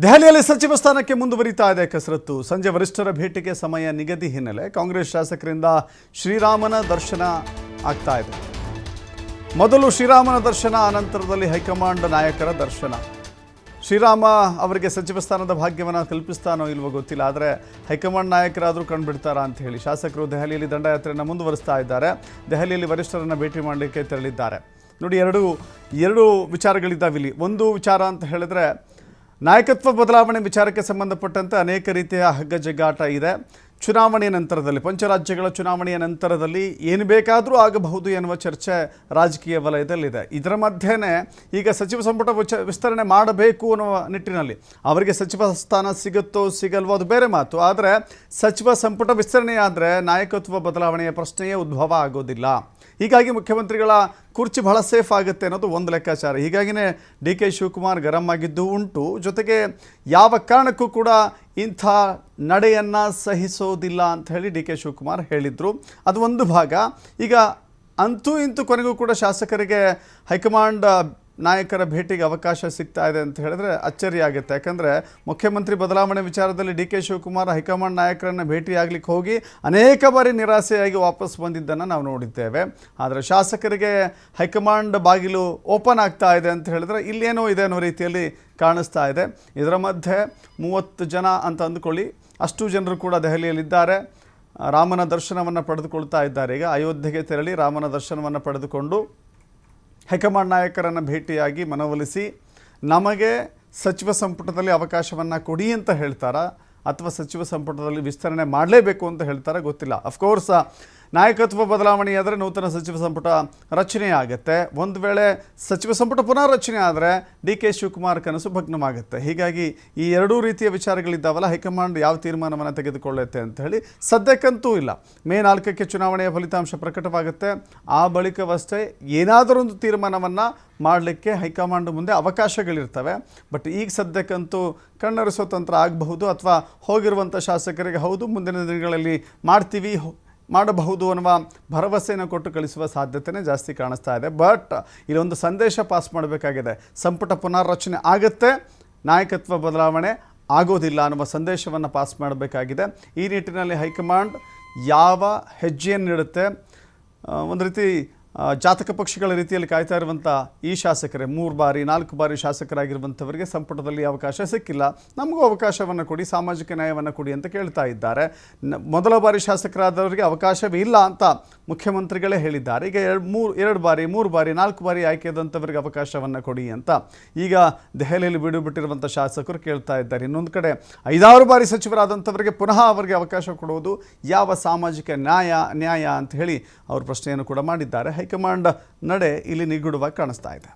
ದೆಹಲಿಯಲ್ಲಿ ಸಚಿವ ಸ್ಥಾನಕ್ಕೆ ಮುಂದುವರಿತಾ ಇದೆ ಕಸರತ್ತು. ಸಂಜೆ ವರಿಷ್ಠರ ಭೇಟಿಗೆ ಸಮಯ ನಿಗದಿ ಹಿನ್ನೆಲೆ ಕಾಂಗ್ರೆಸ್ ಶಾಸಕರಿಂದ ಶ್ರೀರಾಮನ ದರ್ಶನ ಆಗ್ತಾ ಇದೆ. ಮೊದಲು ಶ್ರೀರಾಮನ ದರ್ಶನ, ಅನಂತರದಲ್ಲಿ ಹೈಕಮಾಂಡ್ ನಾಯಕರ ದರ್ಶನ. ಶ್ರೀರಾಮ ಅವರಿಗೆ ಸಚಿವ ಸ್ಥಾನದ ಭಾಗ್ಯವನ್ನು ಕಲ್ಪಿಸ್ತಾನೋ ಇಲ್ವೋ ಗೊತ್ತಿಲ್ಲ, ಆದರೆ ಹೈಕಮಾಂಡ್ ನಾಯಕರಾದರೂ ಕಂಡುಬಿಡ್ತಾರಾ ಅಂತ ಹೇಳಿ ಶಾಸಕರು ದೆಹಲಿಯಲ್ಲಿ ದಂಡಯಾತ್ರೆಯನ್ನು ಮುಂದುವರಿಸ್ತಾ ಇದ್ದಾರೆ. ದೆಹಲಿಯಲ್ಲಿ ವರಿಷ್ಠರನ್ನು ಭೇಟಿ ಮಾಡಲಿಕ್ಕೆ ತೆರಳಿದ್ದಾರೆ. ನೋಡಿ, ಎರಡು ವಿಚಾರಗಳಿದ್ದಾವೆ ಇಲ್ಲಿ. ಒಂದು ವಿಚಾರ ಅಂತ ಹೇಳಿದ್ರೆ, ನಾಯಕತ್ವ ಬದಲಾವಣೆ ವಿಚಾರಕ್ಕೆ ಸಂಬಂಧಪಟ್ಟಂತೆ ಅನೇಕ ರೀತಿಯ ಹಗ್ಗಜಗ್ಗಾಟ ಇದೆ. ಚುನಾವಣೆಯ ನಂತರದಲ್ಲಿ, ಪಂಚರಾಜ್ಯಗಳ ಚುನಾವಣೆಯ ನಂತರದಲ್ಲಿ ಏನು ಬೇಕಾದರೂ ಆಗಬಹುದು ಎನ್ನುವ ಚರ್ಚೆ ರಾಜಕೀಯ ವಲಯದಲ್ಲಿದೆ. ಇದರ ಮಧ್ಯೆನೇ ಈಗ ಸಚಿವ ಸಂಪುಟ ವಿಸ್ತರಣೆ ಮಾಡಬೇಕು ಅನ್ನುವ ನಿಟ್ಟಿನಲ್ಲಿ ಅವರಿಗೆ ಸಚಿವ ಸ್ಥಾನ ಸಿಗುತ್ತೋ ಸಿಗಲ್ವೋ ಅದು ಬೇರೆ ಮಾತು. ಆದರೆ ಸಚಿವ ಸಂಪುಟ ವಿಸ್ತರಣೆಯಾದರೆ ನಾಯಕತ್ವ ಬದಲಾವಣೆಯ ಪ್ರಶ್ನೆಯೇ ಉದ್ಭವ ಆಗೋದಿಲ್ಲ. ಹೀಗಾಗಿ ಮುಖ್ಯಮಂತ್ರಿಗಳ ಕುರ್ಚಿ ಬಹಳ ಸೇಫ್ ಆಗುತ್ತೆ ಅನ್ನೋದು ಒಂದು ಲೆಕ್ಕಾಚಾರ. ಹೀಗಾಗಿಯೇ ಡಿ.ಕೆ. ಶಿವಕುಮಾರ್ ಗರಂ ಆಗಿದ್ದು ಉಂಟು. ಜೊತೆಗೆ ಯಾವ ಕಾರಣಕ್ಕೂ ಕೂಡ ಇಂಥ ನಡೆಯನ್ನು ಸಹಿಸೋದಿಲ್ಲ ಅಂತ ಹೇಳಿ ಡಿ.ಕೆ. ಶಿವಕುಮಾರ್ ಹೇಳಿದರು. ಅದು ಒಂದು ಭಾಗ. ಈಗ ಅಂತೂ ಇಂತೂ ಕೊನೆಗೂ ಕೂಡ ಶಾಸಕರಿಗೆ ಹೈಕಮಾಂಡ್ ನಾಯಕರ ಭೇಟಿಗೆ ಅವಕಾಶ ಸಿಗ್ತಾ ಇದೆ ಅಂತ ಹೇಳಿದ್ರೆ ಅಚ್ಚರಿಯಾಗುತ್ತೆ. ಯಾಕಂದರೆ ಮುಖ್ಯಮಂತ್ರಿ ಬದಲಾವಣೆ ವಿಚಾರದಲ್ಲಿ ಡಿ.ಕೆ. ಶಿವಕುಮಾರ್ ಹೈಕಮಾಂಡ್ ನಾಯಕರನ್ನು ಭೇಟಿಯಾಗಲಿಕ್ಕೆ ಹೋಗಿ ಅನೇಕ ಬಾರಿ ನಿರಾಸೆಯಾಗಿ ವಾಪಸ್ ಬಂದಿದ್ದನ್ನು ನಾವು ನೋಡಿದ್ದೇವೆ. ಆದರೆ ಶಾಸಕರಿಗೆ ಹೈಕಮಾಂಡ್ ಬಾಗಿಲು ಓಪನ್ ಆಗ್ತಾ ಇದೆ ಅಂತ ಹೇಳಿದ್ರೆ ಇಲ್ಲೇನೋ ಇದೆ ಅನ್ನೋ ರೀತಿಯಲ್ಲಿ ಕಾಣಿಸ್ತಾ ಇದೆ. ಇದರ ಮಧ್ಯೆ 30 ಜನ ಅಂತ ಅಂದ್ಕೊಳ್ಳಿ, ಅಷ್ಟು ಜನರು ಕೂಡ ದೆಹಲಿಯಲ್ಲಿದ್ದಾರೆ. ರಾಮನ ದರ್ಶನವನ್ನು ಪಡೆದುಕೊಳ್ತಾ ಇದ್ದಾರೆ. ಈಗ ಅಯೋಧ್ಯೆಗೆ ತೆರಳಿ ರಾಮನ ದರ್ಶನವನ್ನು ಪಡೆದುಕೊಂಡು ಹೈಕಮಾಂಡ್ ನಾಯಕರನ್ನು ಭೇಟಿಯಾಗಿ ಮನವೊಲಿಸಿ ನಮಗೆ ಸಚಿವ ಸಂಪುಟದಲ್ಲಿ ಅವಕಾಶವನ್ನು ಕೊಡಿ ಅಂತ ಹೇಳ್ತಾರಾ, ಅಥವಾ ಸಚಿವ ಸಂಪುಟದಲ್ಲಿ ವಿಸ್ತರಣೆ ಮಾಡಲೇಬೇಕು ಅಂತ ಹೇಳ್ತಾರಾ ಗೊತ್ತಿಲ್ಲ. ಅಫ್ಕೋರ್ಸ್ ನಾಯಕತ್ವ ಬದಲಾವಣೆಯಾದರೆ ನೂತನ ಸಚಿವ ಸಂಪುಟ ರಚನೆ ಆಗುತ್ತೆ. ಒಂದು ವೇಳೆ ಸಚಿವ ಸಂಪುಟ ಪುನಃ ರಚನೆ ಆದರೆ ಡಿ.ಕೆ. ಶಿವಕುಮಾರ್ ಕನಸು ಭಗ್ನವಾಗುತ್ತೆ. ಹೀಗಾಗಿ ಈ ಎರಡೂ ರೀತಿಯ ವಿಚಾರಗಳಿದ್ದಾವಲ್ಲ, ಹೈಕಮಾಂಡ್ ಯಾವ ತೀರ್ಮಾನವನ್ನು ತೆಗೆದುಕೊಳ್ಳುತ್ತೆ ಅಂತ ಹೇಳಿ ಸದ್ಯಕ್ಕಂತೂ ಇಲ್ಲ. ಮೇ 4ಕ್ಕೆ ಚುನಾವಣೆಯ ಫಲಿತಾಂಶ ಪ್ರಕಟವಾಗುತ್ತೆ. ಆ ಬಳಿಕವಷ್ಟೇ ಏನಾದರೊಂದು ತೀರ್ಮಾನವನ್ನು ಮಾಡಲಿಕ್ಕೆ ಹೈಕಮಾಂಡ್ ಮುಂದೆ ಅವಕಾಶಗಳಿರ್ತವೆ. ಬಟ್ ಈಗ ಸದ್ಯಕ್ಕಂತೂ ಕಣ್ಣರಿಸೋ ತಂತ್ರ ಆಗಬಹುದು, ಅಥವಾ ಹೋಗಿರುವಂಥ ಶಾಸಕರಿಗೆ ಹೌದು ಮುಂದಿನ ದಿನಗಳಲ್ಲಿ ಮಾಡಬಹುದು ಅನ್ನುವ ಭರವಸೆಯನ್ನು ಕೊಟ್ಟು ಕಳಿಸುವ ಸಾಧ್ಯತೆಯೇ ಜಾಸ್ತಿ ಕಾಣಿಸ್ತಾ ಇದೆ. ಬಟ್ ಇಲ್ಲೊಂದು ಸಂದೇಶ ಪಾಸ್ ಮಾಡಬೇಕಾಗಿದೆ. ಸಂಪುಟ ಪುನರ್ರಚನೆ ಆಗುತ್ತೆ, ನಾಯಕತ್ವ ಬದಲಾವಣೆ ಆಗೋದಿಲ್ಲ ಅನ್ನುವ ಸಂದೇಶವನ್ನು ಪಾಸ್ ಮಾಡಬೇಕಾಗಿದೆ. ಈ ನಿಟ್ಟಿನಲ್ಲಿ ಹೈಕಮಾಂಡ್ ಯಾವ ಹೆಜ್ಜೆಯನ್ನು ನೀಡುತ್ತೆ, ಒಂದು ರೀತಿ ಜಾತಕ ಪಕ್ಷಿಗಳ ರೀತಿಯಲ್ಲಿ ಕಾಯ್ತಾ ಇರುವಂಥ ಈ ಶಾಸಕರೇ 3 ಬಾರಿ 4 ಬಾರಿ ಶಾಸಕರಾಗಿರುವಂಥವರಿಗೆ ಸಂಪುಟದಲ್ಲಿ ಅವಕಾಶ ಸಿಕ್ಕಿಲ್ಲ, ನಮಗೂ ಅವಕಾಶವನ್ನು ಕೊಡಿ, ಸಾಮಾಜಿಕ ನ್ಯಾಯವನ್ನು ಕೊಡಿ ಅಂತ ಕೇಳ್ತಾ ಇದ್ದಾರೆ. ಮೊದಲ ಬಾರಿ ಶಾಸಕರಾದವರಿಗೆ ಅವಕಾಶವೇ ಇಲ್ಲ ಅಂತ ಮುಖ್ಯಮಂತ್ರಿಗಳೇ ಹೇಳಿದ್ದಾರೆ. ಈಗ 2 ಬಾರಿ 3 ಬಾರಿ 4 ಬಾರಿ ಆಯ್ಕೆಯಾದಂಥವರಿಗೆ ಅವಕಾಶವನ್ನು ಕೊಡಿ ಅಂತ ಈಗ ದೆಹಲಿಯಲ್ಲಿ ಬಿಡುಬಿಟ್ಟಿರುವಂಥ ಶಾಸಕರು ಕೇಳ್ತಾ ಇದ್ದಾರೆ. ಇನ್ನೊಂದು ಕಡೆ 5-6 ಬಾರಿ ಸಚಿವರಾದಂಥವರಿಗೆ ಪುನಃ ಅವರಿಗೆ ಅವಕಾಶ ಕೊಡುವುದು ಯಾವ ಸಾಮಾಜಿಕ ನ್ಯಾಯ ಅಂತ ಹೇಳಿ ಅವರು ಪ್ರಶ್ನೆಯನ್ನು ಕೂಡ ಮಾಡಿದ್ದಾರೆ. ಹೈಕಮಾಂಡ್ ನಡೆ ಇಲ್ಲಿ ನಿಗೂಢವಾಗಿ ಕಾಣಿಸ್ತಾ ಇದೆ.